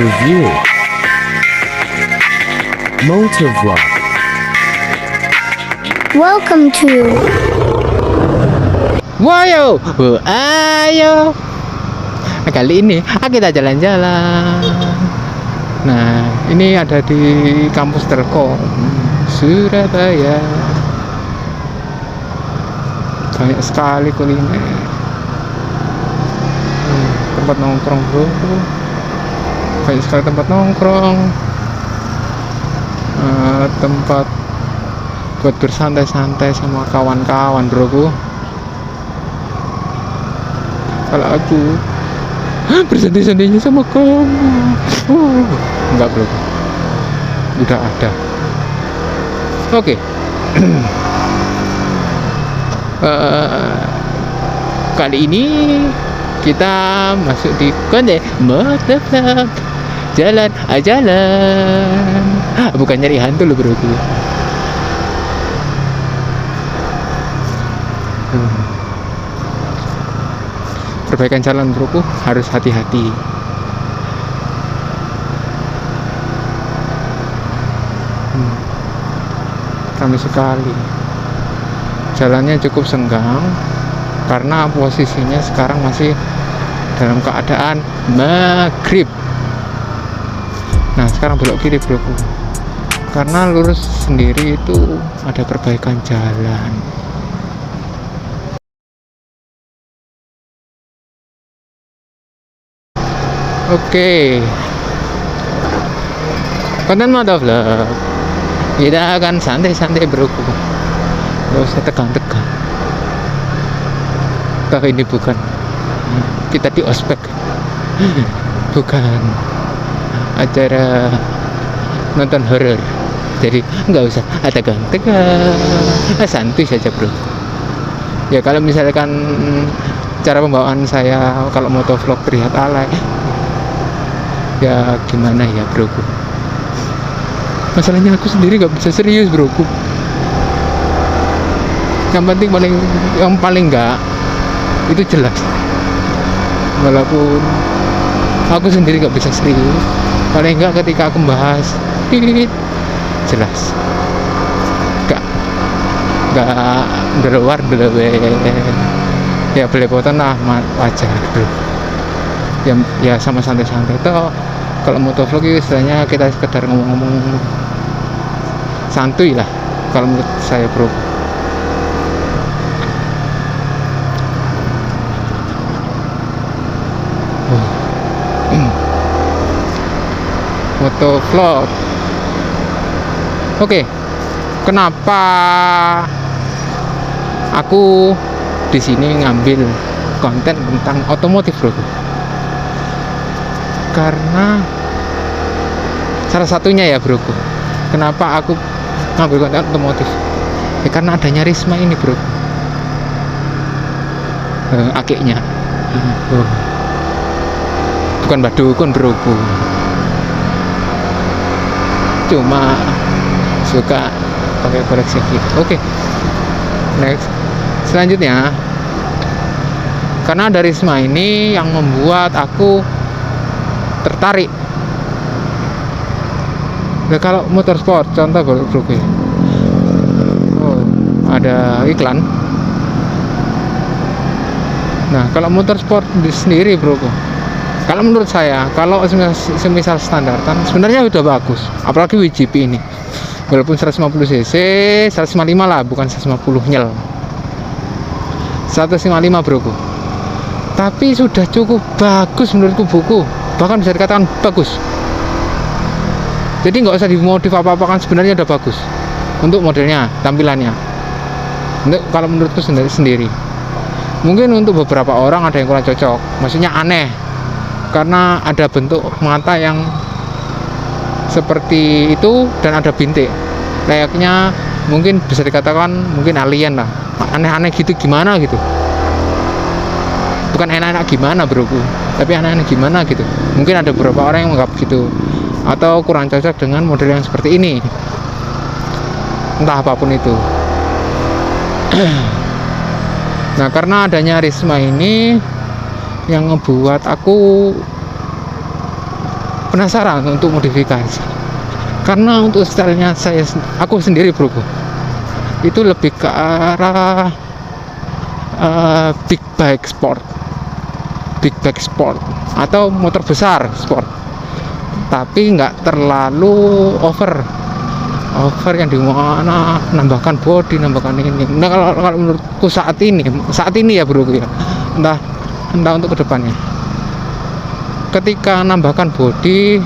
Review Motovlog. Welcome to Wayo, ayo. Kali ini kita jalan-jalan. Nah, ini ada di kampus Telkom Surabaya. Banyak sekali kuliner. Tempat nongkrong bro. Banyak sekali tempat nongkrong. Tempat buat bersantai-santai sama kawan-kawan bro. Kalau aku bersantai-santainya sama kamu, enggak bro, udah ada. Oke. Kali ini kita masuk di konten Motovlog. Jalan. Bukan nyari hantu loh bro. Perbaikan jalan bro, harus hati-hati. Ramai sekali. Jalannya cukup senggang karena posisinya sekarang masih dalam keadaan maghrib. Nah sekarang belok kiri bro, karena lurus sendiri itu ada perbaikan jalan. Oke, konten Motovlog kita akan santai-santai bro, gak usah tegang-tegang. Tapi ini bukan kita di ospek, bukan acara nonton horor, jadi nggak usah tegang-tegang, santuy saja bro. Ya kalau misalkan cara pembawaan saya kalau motovlog terlihat alay, ya gimana ya bro. Masalahnya aku sendiri nggak bisa serius bro. Yang penting yang paling enggak itu jelas, walaupun aku sendiri nggak bisa serius, paling enggak ketika aku membahas jelas, nggak berluar ya belepotan lah wajar bro. Ya sama santai-santai toh. Kalau motovlog itu istilahnya kita sekedar ngomong-ngomong santuy lah kalau menurut saya bro. Motovlog. Oke. Kenapa aku di sini ngambil konten tentang otomotif bro? Karena salah satunya ya bro, kenapa aku ngambil konten otomotif ya karena adanya Risma ini bro. Akiknya bukan badukun bro, cuma suka pakai koleksi gitu. Oke. Next, selanjutnya karena ada Risma ini yang membuat aku tertarik. Nah, kalau motorsport contoh bro, ada iklan. Nah kalau motorsport sendiri bro, kalau menurut saya kalau semisal standartan sebenarnya udah bagus, apalagi WGP ini walaupun 150 cc 155 lah, bukan 150 nyel, 155 bro, tapi sudah cukup bagus menurutku buku, bahkan bisa dikatakan bagus. Jadi nggak usah dimodif apa-apa, kan sebenarnya udah bagus untuk modelnya, tampilannya. Untuk kalau menurutku sendiri mungkin untuk beberapa orang ada yang kurang cocok, maksudnya aneh karena ada bentuk mata yang seperti itu dan ada bintik, layaknya mungkin bisa dikatakan mungkin alien lah, aneh-aneh gitu, gimana gitu. Bukan enak-enak gimana bro, tapi aneh-aneh gimana gitu. Mungkin ada beberapa orang yang menganggap gitu, atau kurang cocok dengan model yang seperti ini, entah apapun itu. Nah karena adanya Risma ini yang ngebuat aku penasaran untuk modifikasi, karena untuk stylenya aku sendiri bro, itu lebih ke arah big bike sport atau motor besar sport, tapi nggak terlalu over yang dimana nambahkan body, nambahkan ini. Nah kalau menurutku saat ini ya bro ya, entah untuk kedepannya, ketika nambahkan body,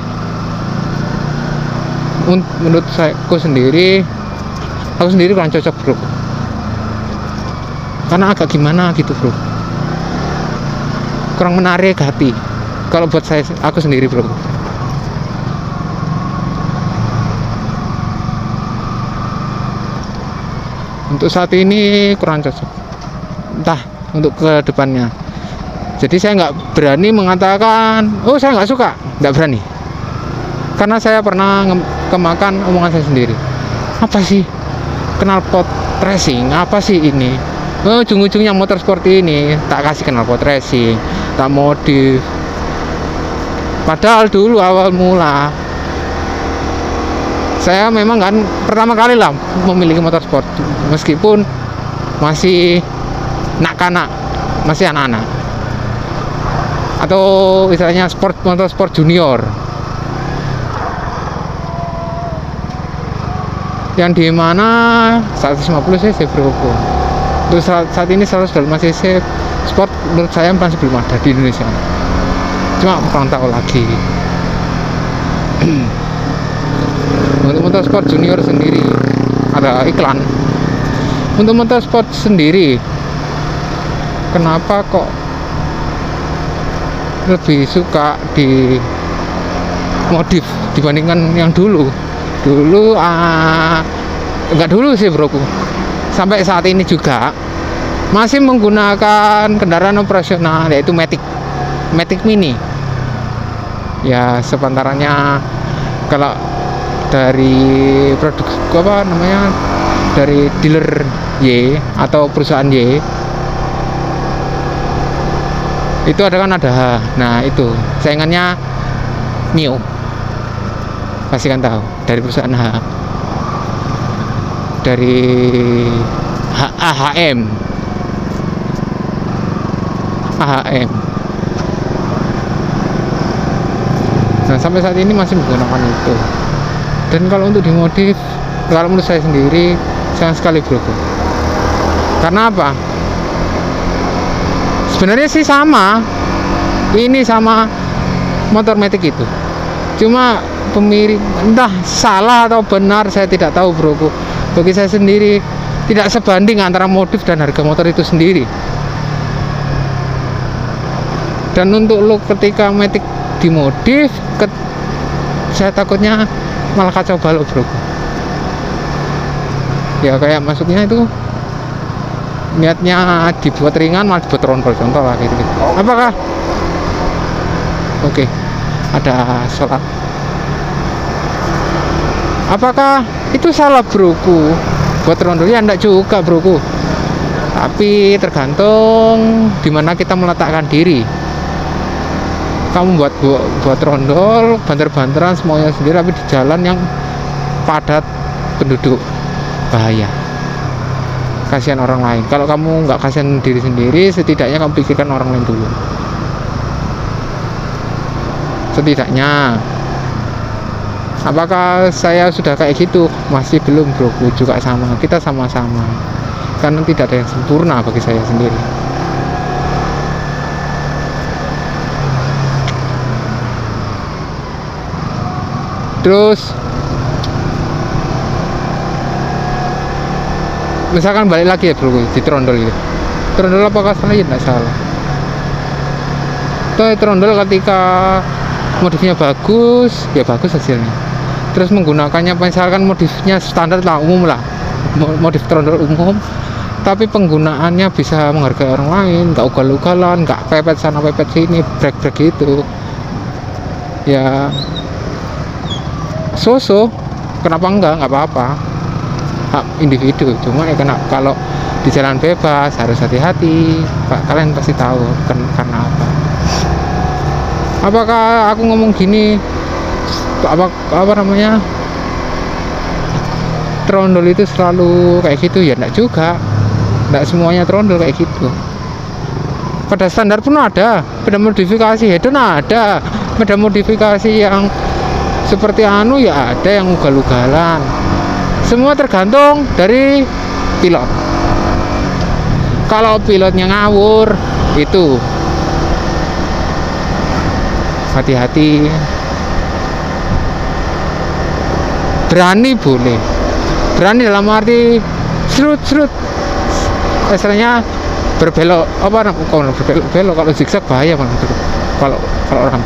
menurut aku sendiri kurang cocok bro, karena agak gimana gitu bro, kurang menarik hati kalau buat aku sendiri bro. Untuk saat ini kurang cocok, entah untuk ke depannya. Jadi saya nggak berani mengatakan oh saya nggak suka, nggak berani, karena saya pernah kemakan omongan saya sendiri. Apa sih knalpot racing, apa sih ini, ujung-ujungnya motor seperti ini tak kasih knalpot racing, tak modif. Padahal dulu awal mula saya memang kan pertama kali lah memiliki motor sport, meskipun masih masih anak-anak, atau istilahnya motor sport junior, yang dimana 150 cc bro. Terus saat ini 125 cc sport menurut saya masih belum ada di Indonesia, cuma kurang tahu lagi. Untuk motor sport junior sendiri ada iklan. Untuk motor sport sendiri, kenapa kok lebih suka di modif dibandingkan yang dulu enggak dulu sih broku, sampai saat ini juga masih menggunakan kendaraan operasional, yaitu Matic Mini ya. Sepantarannya kalau dari produk dari dealer Y atau perusahaan Y itu ada nah itu saingannya Mio, pasti kan tahu, dari perusahaan dari AHM. Nah sampai saat ini masih menggunakan itu. Dan kalau untuk dimodif, kalau menurut saya sendiri sayang sekali bro. Karena apa? Sebenarnya sih sama, ini sama motor Matic itu, cuma pemilik entah salah atau benar saya tidak tahu bro. Bagi saya sendiri tidak sebanding antara modif dan harga motor itu sendiri. Dan untuk look ketika Matic dimodif, saya takutnya malah kacau balau bro. Ya kayak masuknya itu niatnya dibuat ringan malah dibuat rondol, contoh lah gitu. Apakah oke, ada sholat, apakah itu salah broku buat rondol? Ya enggak juga broku, tapi tergantung dimana kita meletakkan diri. Kamu buat rondol, banter-banteran semuanya sendiri, tapi di jalan yang padat penduduk, bahaya, kasihan orang lain. Kalau kamu nggak kasihan diri sendiri, setidaknya kamu pikirkan orang lain dulu. Setidaknya, apakah saya sudah kayak gitu? Masih belum bro, juga sama, kita sama-sama, karena tidak ada yang sempurna bagi saya sendiri. Terus misalkan balik lagi ya bro, di trondol gitu, trondol apakah salah? Ya tidak salah. Trondol ketika modifnya bagus, ya bagus hasilnya. Terus menggunakannya misalkan modifnya standar lah, umum lah, modif trondol umum, tapi penggunaannya bisa menghargai orang lain, nggak ugal-ugalan, nggak pepet sana pepet sini, brek gitu ya. Kenapa nggak apa-apa, hak individu. Cuma ya kalau di jalan bebas harus hati-hati. Kalian pasti tahu karena apa. Apakah aku ngomong gini apa namanya, trondol itu selalu kayak gitu ya, enggak juga, enggak semuanya trondol kayak gitu. Pada standar pun ada beda modifikasi, hedon ada beda modifikasi yang seperti anu ya, ada yang ugal-ugalan. Semua tergantung dari pilot. Kalau pilotnya ngawur, itu hati-hati. Berani boleh, berani dalam arti serut istilahnya berbelok, apa berbelok, kalau zigzag bahaya bang. Kalau orang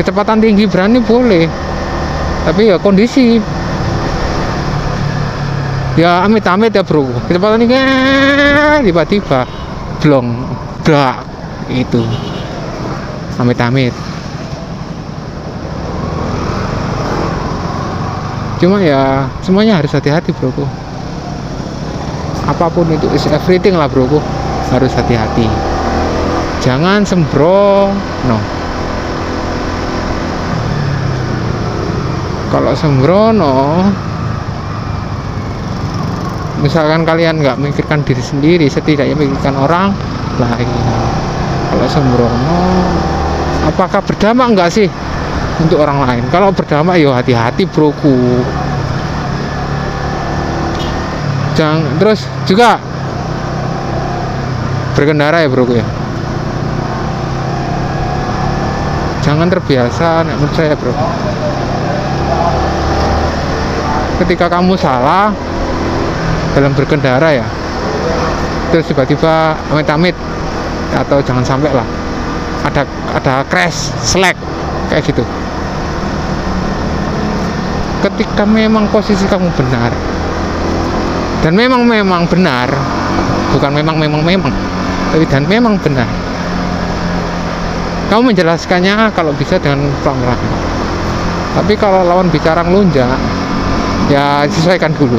kecepatan tinggi berani boleh, tapi ya kondisi ya amit-amit ya bro, kecepatan tinggi tiba-tiba blong blak, itu amit-amit. Cuma ya semuanya harus hati-hati bro, apapun itu, is everything lah bro, harus hati-hati, jangan sembrono. Kalau sembrono, misalkan kalian nggak memikirkan diri sendiri, setidaknya memikirkan orang lain. Kalau sembrono, apakah berdampak enggak sih untuk orang lain? Kalau berdampak, yo hati-hati broku. Jangan terus juga berkendara ya broku ya, jangan terbiasa, menurut saya bro, ketika kamu salah dalam berkendara ya, terus tiba-tiba amit-amit, atau jangan sampai lah ada crash, slack kayak gitu. Ketika memang posisi kamu benar, dan memang benar, bukan memang, tapi dan memang benar, kamu menjelaskannya kalau bisa dengan pelan-pelan. Tapi kalau lawan bicara ngelunjak, ya sesuaikan dulu,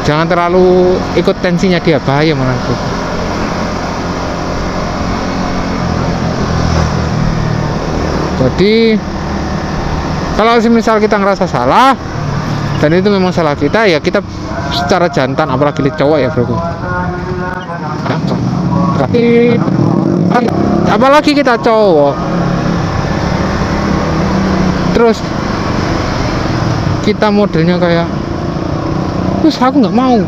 jangan terlalu ikut tensinya dia, bahaya menurutku. Jadi kalau misal kita ngerasa salah dan itu memang salah kita, ya kita secara jantan, apalagi cowok ya bro, apalagi kita cowok, terus kita modelnya kayak, terus aku nggak mau,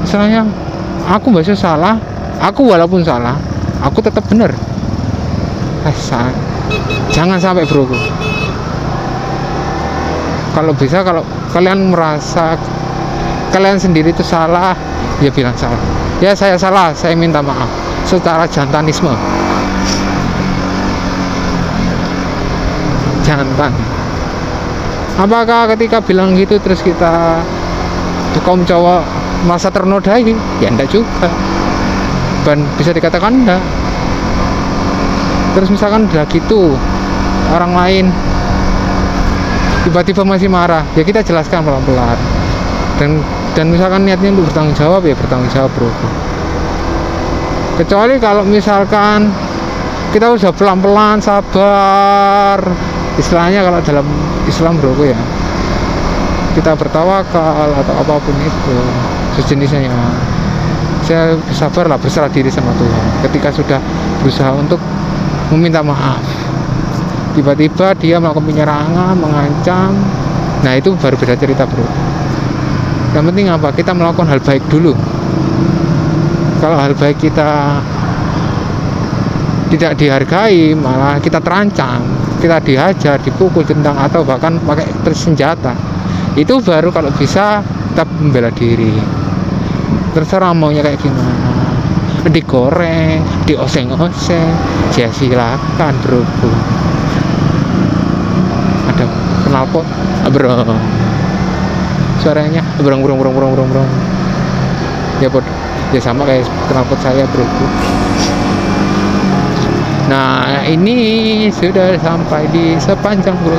misalnya aku bahasa salah, aku walaupun salah, aku tetap bener. Jangan sampai bro. Kalau bisa, kalau kalian merasa kalian sendiri itu salah, ya bilang salah, ya saya salah, saya minta maaf, secara jantanisme. Jantan. Apakah ketika bilang gitu terus kita kaum cowok merasa ternodai? Ya enggak juga, dan bisa dikatakan enggak. Terus misalkan udah gitu orang lain tiba-tiba masih marah, ya kita jelaskan pelan-pelan, dan misalkan niatnya untuk bertanggung jawab, ya bertanggung jawab bro. Kecuali kalau misalkan kita udah pelan-pelan, sabar, istilahnya kalau dalam Islam bro ya, kita bertawakal atau apapun itu sejenisnya, ya saya sabar lah, berserah diri sama Tuhan. Ketika sudah berusaha untuk meminta maaf, tiba-tiba dia melakukan penyerangan, mengancam, nah itu baru beda cerita bro. Yang penting apa? Kita melakukan hal baik dulu. Kalau hal baik kita tidak dihargai, malah kita terancam, kita dihajar, dipukul, dendang, atau bahkan pakai senjata, itu baru kalau bisa kita membela diri. Terserah maunya kayak gimana, digoreng, dioseng-oseng, ya silakan bro. Ada knalpot bro, suaranya brong ya bro, ya sama kayak knalpot saya bro. Nah ini sudah sampai di sepanjang bro.